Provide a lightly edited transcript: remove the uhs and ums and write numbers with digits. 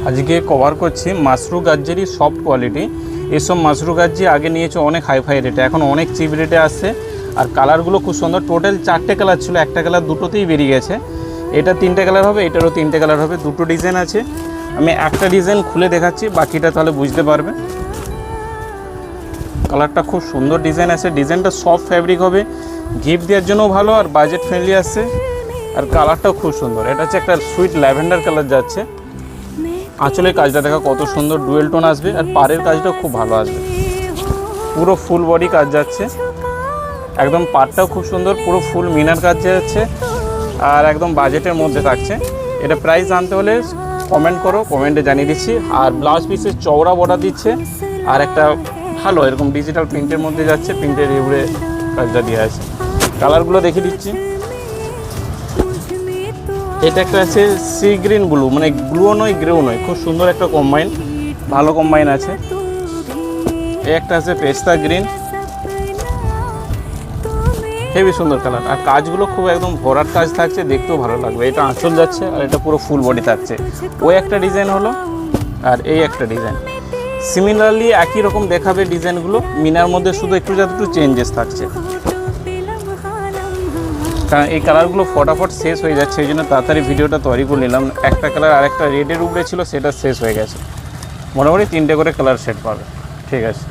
আজকে কভার করছি Mashru গাজ্জেরই soft quality. এসব মাশরু গাজ্জি আগে নিয়েছে অনেক হাইফাই রেটে, এখন অনেক চিপ রেটে আসছে। আর কালারগুলো খুব সুন্দর, টোটাল 4টে কালার ছিল, একটা কালার দুটোতেই বেরিয়ে গেছে। এটা 3টে কালার হবে, এটারও 3টে কালার হবে, দুটো ডিজাইন আছে। আমি একটা ডিজাইন খুলে দেখাচ্ছি, বাকিটা তাহলে বুঝতে পারবে। কালারটা খুব সুন্দর ডিজাইন আছে, ডিজাইনটা সফট ফ্যাব্রিক হবে, গিফট দেওয়ার জন্য ভালো আর বাজেট ফ্রেন্ডলি আসছে। আর কালারটাও খুব সুন্দর, এটা হচ্ছে একটা সুইট ল্যাভেন্ডার কালার যাচ্ছে। আঁচলের কাজটা দেখা কত সুন্দর, ডুয়েল টোন আসবে আর পাড়ের কাজটাও খুব ভালো আসবে, পুরো ফুল বডি কাজ যাচ্ছে। একদম পাড়টাও খুব সুন্দর, পুরো ফুল মিনার কাজ যাচ্ছে আর একদম বাজেটের মধ্যে থাকছে। এটা প্রাইস জানতে হলে কমেন্ট করো, কমেন্টে জানিয়ে দিচ্ছি। আর ব্লাউজ পিসের চওড়া বর্ডার দিচ্ছে আর একটা ভালো এরকম ডিজিটাল প্রিন্টের মধ্যে যাচ্ছে, প্রিন্টের এগুলো কাজটা দিয়ে আছে। কালারগুলো দেখিয়ে দিচ্ছি। এটা একটা আছে সি গ্রিন ব্লু, মানে ব্লুও নয় গ্রেও নয়, খুব সুন্দর একটা কম্বাইন, ভালো কম্বাইন আছে। এই একটা আছে পেস্তা গ্রিন, হেভি সুন্দর কালার। আর কাজগুলো খুব একদম ভরাট কাজ থাকছে, দেখতেও ভালো লাগবে। এটা আঁচল যাচ্ছে আর এটা পুরো ফুল বডি থাকছে। ওই একটা ডিজাইন হলো আর এই একটা ডিজাইন, সিমিলারলি একই রকম দেখাবে ডিজাইনগুলো, মিনার মধ্যে শুধু একটু চেঞ্জেস থাকছে। কারণ এই কালারগুলো ফটাফট শেষ হয়ে যাচ্ছে, এই জন্য তাড়াতাড়ি ভিডিওটা তৈরি করে নিলাম। একটা কালার আর একটা রেডের উপরে ছিল, সেটা শেষ হয়ে গেছে। মোটামুটি 3টে করে কালার সেট পাবে। ঠিক আছে।